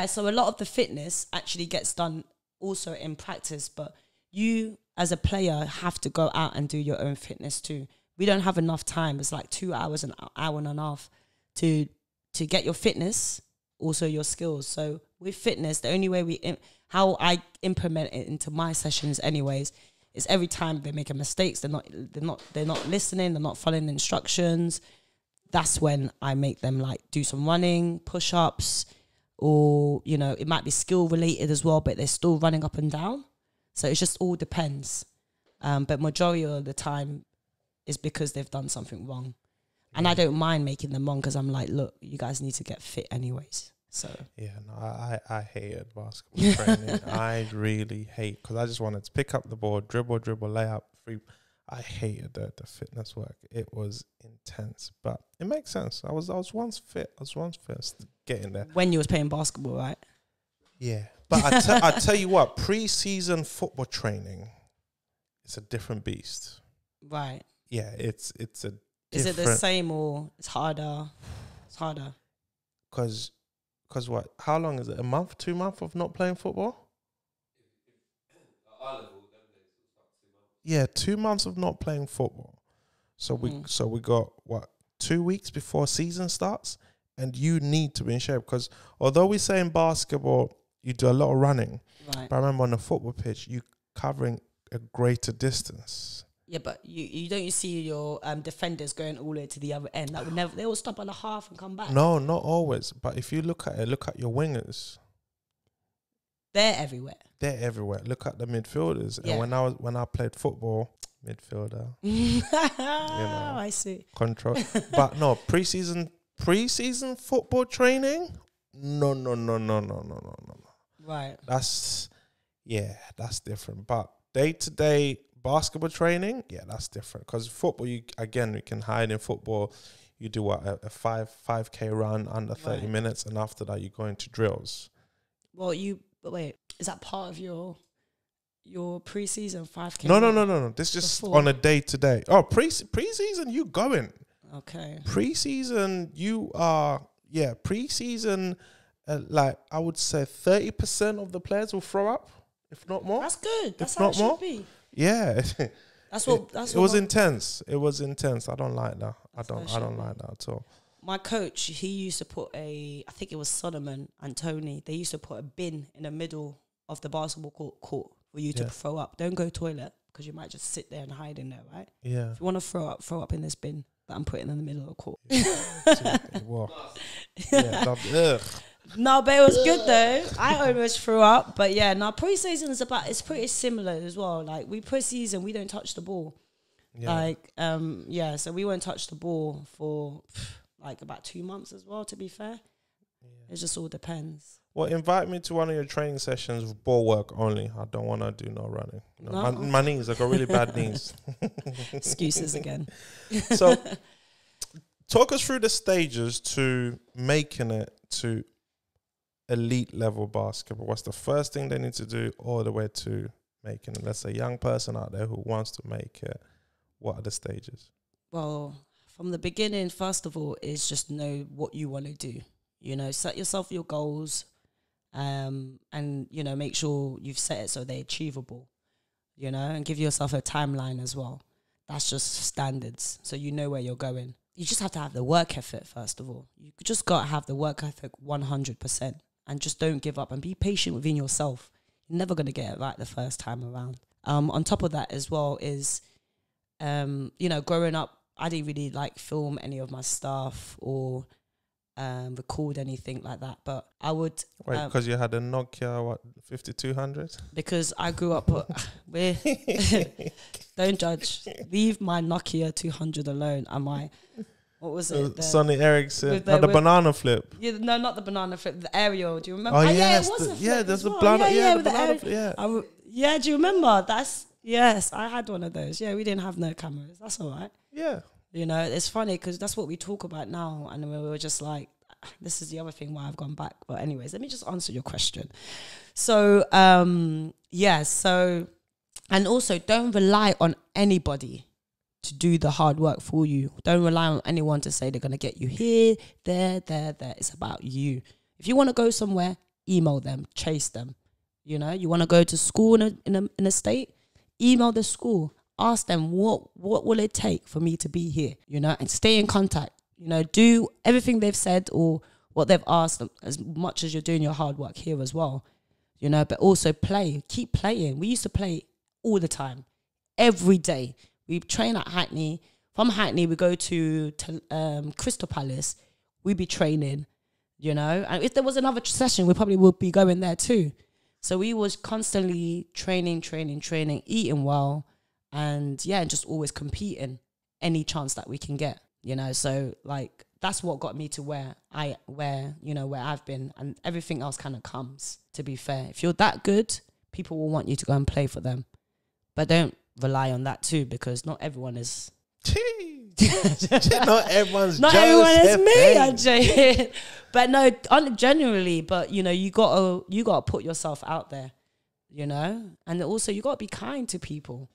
so a lot of the fitness actually gets done also in practice. But you, as a player, have to go out and do your own fitness too. We don't have enough time. It's like 2 hours, an hour and a half to get your fitness, also your skills. So with fitness, the only way how I implement it into my sessions anyways is every time they're making mistakes, they're not listening, they're not following instructions. That's when I make them like do some running, push-ups, or it might be skill related as well, but they're still running up and down. So it just all depends. But majority of the time is because they've done something wrong. And I don't mind making them wrong because I'm like, look, you guys need to get fit anyways. So I hated basketball training. I really hate, because I just wanted to pick up the ball, dribble, layup, free. I hated the fitness work. It was intense, but it makes sense. I was once fit. Getting there when you was playing basketball, right? Yeah, but I tell you what, pre-season football training, it's a different beast. Right. Yeah, it's a. Is it the same or it's harder? It's harder. Because what? How long is it? A month, 2 months of not playing football? Yeah, 2 months of not playing football. So we got 2 weeks before season starts, and you need to be in shape, because although we say in basketball you do a lot of running, right. But I remember on the football pitch you covering a greater distance. Yeah, but you see your defenders going all the way to the other end. That would never. They will stop at the half and come back. No, not always. But if you look at your wingers. They're everywhere. Look at the midfielders. Yeah. And when I played football, midfielder. I see. Control. But no, preseason football training? No. Right. That's different. But day-to-day basketball training, that's different. Because football, you can hide in football. You do a 5K run under 30 minutes, and after that you go into drills. Well, but wait, is that part of your pre-season 5K? No. This is just on a day-to-day. Oh, pre-season, you going. Okay. Pre-season, you are, pre-season, like I would say 30% of the players will throw up, if not more. That's good. That's how it should be. Yeah. It was intense. It was intense. I don't like that. I don't like that at all. My coach, he used to put I think it was Solomon and Tony, they used to put a bin in the middle of the basketball court for you to throw up. Don't go toilet, because you might just sit there and hide in there, right? Yeah. If you want to throw up in this bin that I'm putting in the middle of the court. No, but it was good though. I almost threw up, but pre-season it's pretty similar as well. Like we pre-season, we don't touch the ball. Yeah. So we won't touch the ball for like about 2 months as well, to be fair. It just all depends. Well, invite me to one of your training sessions with ball work only. I don't want to do no running. No. My knees, I got really bad knees. Excuses again. So talk us through the stages to making it to elite level basketball. What's the first thing they need to do all the way to making it? Let's say a young person out there who wants to make it. What are the stages? Well, From the beginning, first of all, is just know what you want to do. You know, set yourself your goals, and, you know, make sure you've set it so they're achievable, you know, and give yourself a timeline as well. That's just standards, so you know where you're going. You just have to have the work ethic, first of all. You just got to have the work ethic 100%, and just don't give up and be patient within yourself. You're never going to get it right the first time around. On top of that as well is, you know, growing up, I didn't really like film any of my stuff or record anything like that, but I would. Wait, because you had a Nokia 5200? Because I grew up. Don't judge. Leave my Nokia 200 alone. What was it? Sony Ericsson. The banana flip. Yeah, no, not the banana flip. The aerial. Do you remember? Oh, yes. There's a banana. Yeah, the banana flip. Yeah. Do you remember? Yes, I had one of those. Yeah, we didn't have no cameras. That's all right. Yeah. You know, it's funny because that's what we talk about now. And we were just like, this is the other thing why I've gone back. But anyways, let me just answer your question. So, and also don't rely on anybody to do the hard work for you. Don't rely on anyone to say they're going to get you here, there. It's about you. If you want to go somewhere, email them, chase them. You know, you want to go to school in a state, email the school. Ask them, what will it take for me to be here? You know, and stay in contact. You know, do everything they've said or what they've asked them as much as you're doing your hard work here as well. You know, but also play. Keep playing. We used to play all the time, every day. We train at Hackney. From Hackney, we go to Crystal Palace. We'd be training, you know. And if there was another session, we probably would be going there too. So we was constantly training, eating well. And yeah, just always competing any chance that we can get, you know. So like that's what got me to where I've been, and everything else kind of comes, to be fair. If you're that good, people will want you to go and play for them. But don't rely on that too, because not everyone is not everyone is me, Ajay. But no, genuinely, but you know, you gotta put yourself out there, you know, and also you gotta be kind to people.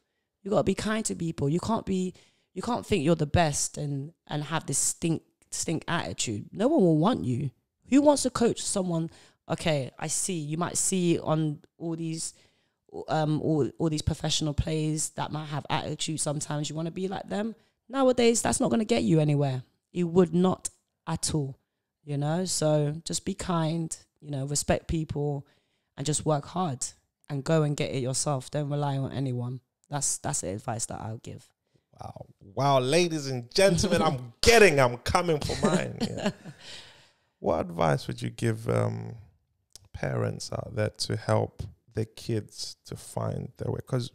You got to be kind to people. You can't think you're the best and have this stink attitude. No one will want you. Who wants to coach someone? Okay, I see. You might see on all these professional players that might have attitude. Sometimes you want to be like them. Nowadays, that's not going to get you anywhere. It would not at all, you know? So just be kind, you know, respect people and just work hard and go and get it yourself. Don't rely on anyone. That's the advice that I'll give. Wow, ladies and gentlemen, I'm coming for mine. Yeah. What advice would you give parents out there to help their kids to find their way? Because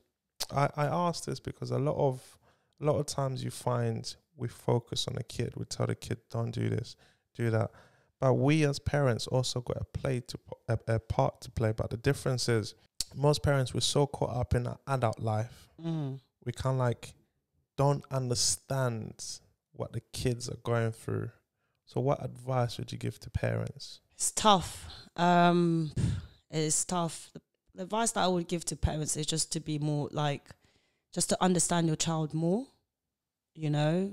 I ask this because a lot of times you find we focus on the kid. We tell the kid, don't do this, do that. But we as parents also got a part to play. But the difference is, most parents, we're so caught up in our adult life. We kind of don't understand what the kids are going through. So what advice would you give to parents? It's tough. It's tough. The advice that I would give to parents is just to be more just to understand your child more. You know,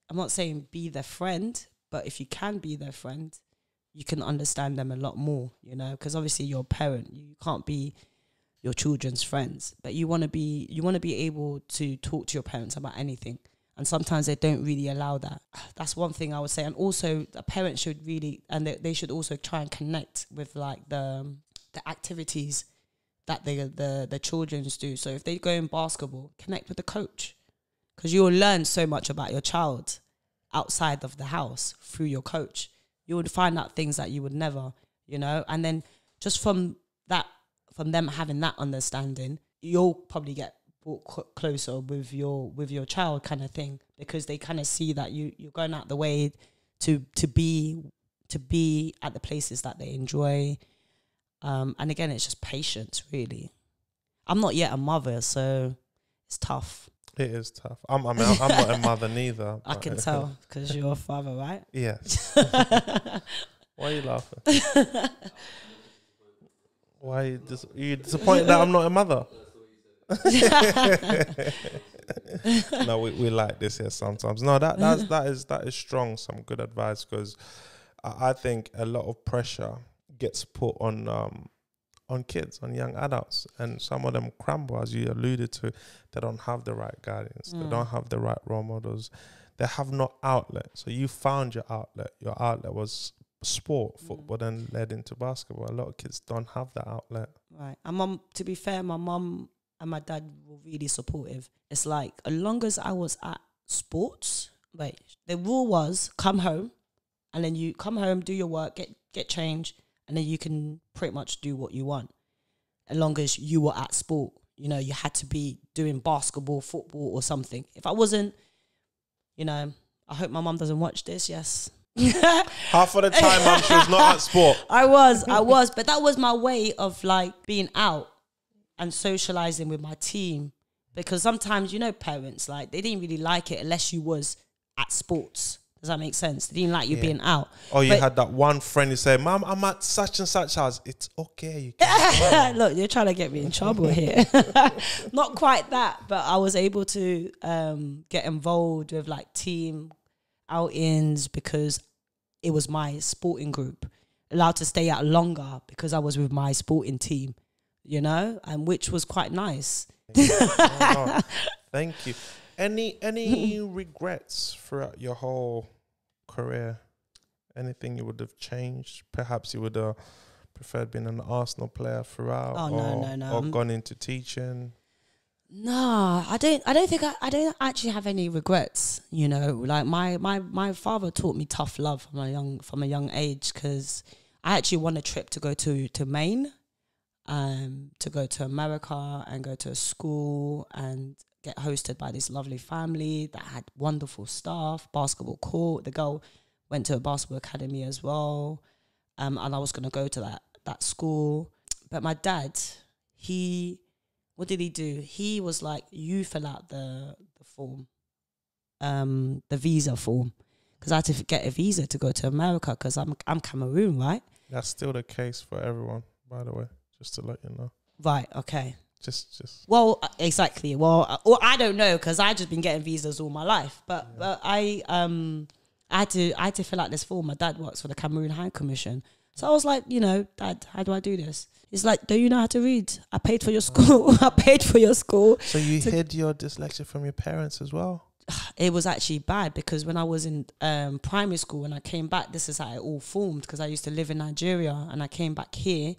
I'm not saying be their friend, but if you can be their friend, you can understand them a lot more, you know, because obviously you're a parent. You can't be your children's friends, but you want to be able to talk to your parents about anything. And sometimes they don't really allow that. That's one thing I would say. And also a parent should really, and they should also try and connect with the activities that the children's do. So if they go in basketball, connect with the coach, because you will learn so much about your child outside of the house through your coach. You would find out things that you would never, you know, and then just from them having that understanding, you'll probably get brought closer with your child, kind of thing, because they kind of see that you're going out the way to be at the places that they enjoy. And again, it's just patience, really. I'm not yet a mother, so it's tough. It is tough. I'm not a mother neither. I can tell, because you're a father, right? Yes. Why are you laughing? Why are you disappointed that I'm not a mother? No, we like this here sometimes. No, that is strong. Some good advice, because I think a lot of pressure gets put on kids, on young adults, and some of them crumble, as you alluded to. They don't have the right guidance. They don't have the right role models. They have no outlet. So you found your outlet. Your outlet was sport, football, then led into basketball. A lot of kids don't have that outlet. Right. And to be fair, my mum and my dad were really supportive. It's like, as long as I was at sports, the rule was come home, and then you come home, do your work, get changed, and then you can pretty much do what you want. As long as you were at sport, you know, you had to be doing basketball, football, or something. If I wasn't, you know, I hope my mum doesn't watch this. Yes. Half of the time, Mum, she was not at sport. I was, but that was my way of like being out and socializing with my team, because sometimes, you know, parents, like, they didn't really like it unless you was at sports. Does that make sense? They didn't like you being out. Oh, you had that one friend who said, Mum, I'm at such and such house. It's okay. You can Look, you're trying to get me in trouble here. Not quite that, but I was able to get involved with like team outings because it was my sporting group. Allowed to stay out longer because I was with my sporting team, you know, and which was quite nice. Thank you. Any regrets throughout your whole career? Anything you would have changed? Perhaps you would have preferred being an Arsenal player throughout, no. or gone into teaching. No, I don't actually have any regrets. You know, like my father taught me tough love from a young age, because I actually won a trip to go to Maine, to go to America and go to a school and get hosted by this lovely family that had wonderful staff, basketball court. The girl went to a basketball academy as well, and I was going to go to that school. But my dad, what did he do? He was like, you fill out the form, the visa form, because I had to get a visa to go to America, because I'm Cameroon, right? That's still the case for everyone, by the way, just to let you know. Right, okay. Just. Well, exactly. Well, or I don't know, because I just been getting visas all my life. But I had to fill out this form. My dad works for the Cameroon High Commission, so I was like, you know, Dad, how do I do this? He's like, don't you know how to read? I paid for your school. I paid for your school. So you hid your dyslexia from your parents as well? It was actually bad, because when I was in primary school and I came back, this is how it all formed, because I used to live in Nigeria and I came back here.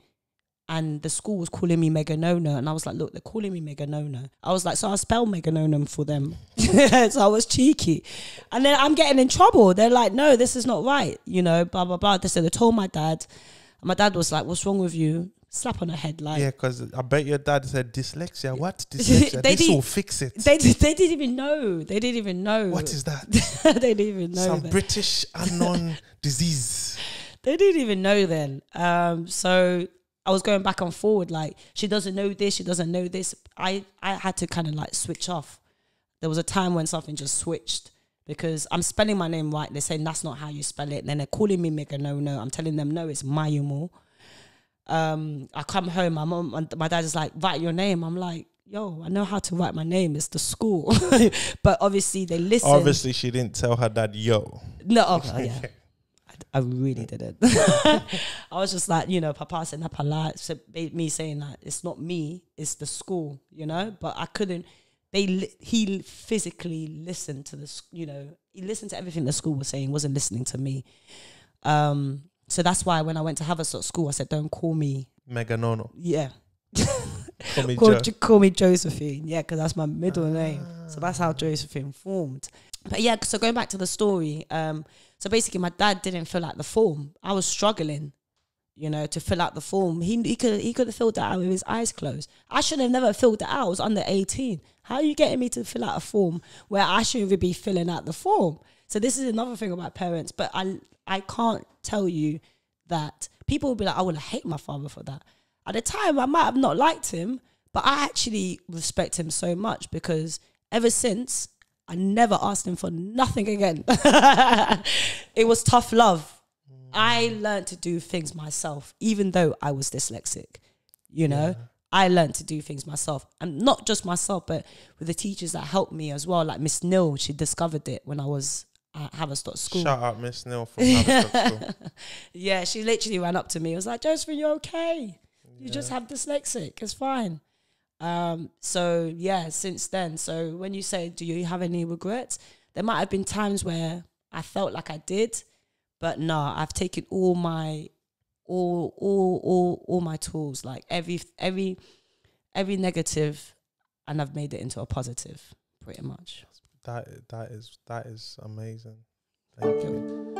And the school was calling me Maignomo. And I was like, look, they're calling me Maignomo. I was like, so I spell Maignomo for them. So I was cheeky. And then I'm getting in trouble. They're like, no, this is not right. You know, blah, blah, blah. They told my dad. And my dad was like, what's wrong with you? Slap on the head. Like, yeah, because I bet your dad said, dyslexia. What? Dyslexia? This will fix it. They didn't even know. They didn't even know. What is that? They didn't even know. Some British unknown disease. They didn't even know then. So I was going back and forward, like, she doesn't know this, she doesn't know this. I had to kind of like switch off. There was a time when something just switched, because I'm spelling my name right. They're saying that's not how you spell it. And then they're calling me Maignomo. I'm telling them, no, it's Maignomo. I come home, my dad is like, write your name. I'm like, yo, I know how to write my name. It's the school. But obviously they listen. Obviously she didn't tell her dad, yo. No, okay, yeah. I really didn't. I was just like, you know, Papa said Napala, so me saying that it's not me, it's the school, you know. But I couldn't. He physically listened to this, you know. He listened to everything the school was saying. Wasn't listening to me. So that's why when I went to Haverstock school, I said, don't call me Maignomo. Yeah. Call me Josephine. Yeah, because that's my middle name. So that's how Josephine formed. But yeah, so going back to the story, so basically my dad didn't fill out the form. I was struggling, you know, to fill out the form. He could have filled that out with his eyes closed. I should have never filled it out. I was under 18. How are you getting me to fill out a form where I shouldn't be filling out the form? So this is another thing about parents. But I can't tell you that people will be like, I would hate my father for that. At the time, I might have not liked him, but I actually respect him so much, because ever since, I never asked him for nothing again. It was tough love. I learned to do things myself, even though I was dyslexic. You know, I learned to do things myself, and not just myself, but with the teachers that helped me as well. Like Miss Neil, she discovered it when I was at Haverstock School. Shout out Miss Neil from Haverstock School. Yeah, she literally ran up to me. It was like, Josephine, you're okay. You just have dyslexic. It's fine. So yeah, since then. So when you say, do you have any regrets? There might have been times where I felt like I did, but no, I've taken all my tools, like every negative, and I've made it into a positive, pretty much. That is amazing. Thank you.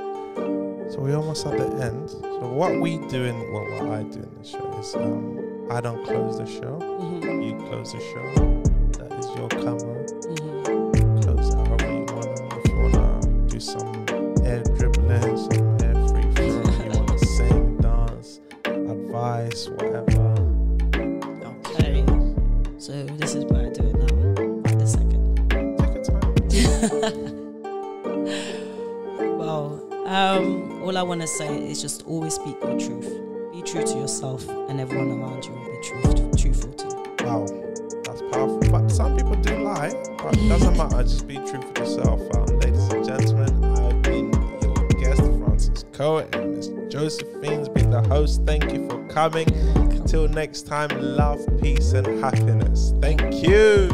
So we're almost at the end. So what I do in the show is I don't close the show. Mm-hmm. You close the show. That is your camera. Mm-hmm. Close it however you want. If you wanna do some air dribbling, some air free throw, you wanna sing, dance, advice, whatever. Okay. So this is where I do it now. Right this second. Take your time. Well, all I want to say is just always speak your truth. Be true to yourself, and everyone around you will be truthful too. Wow, that's powerful. But some people do lie, but it doesn't matter. Just be truthful to yourself. Ladies and gentlemen, I've been your guest, Francis Koh, and Miss Josephine's been the host. Thank you for coming. Until next time, love, peace, and happiness. Thank you.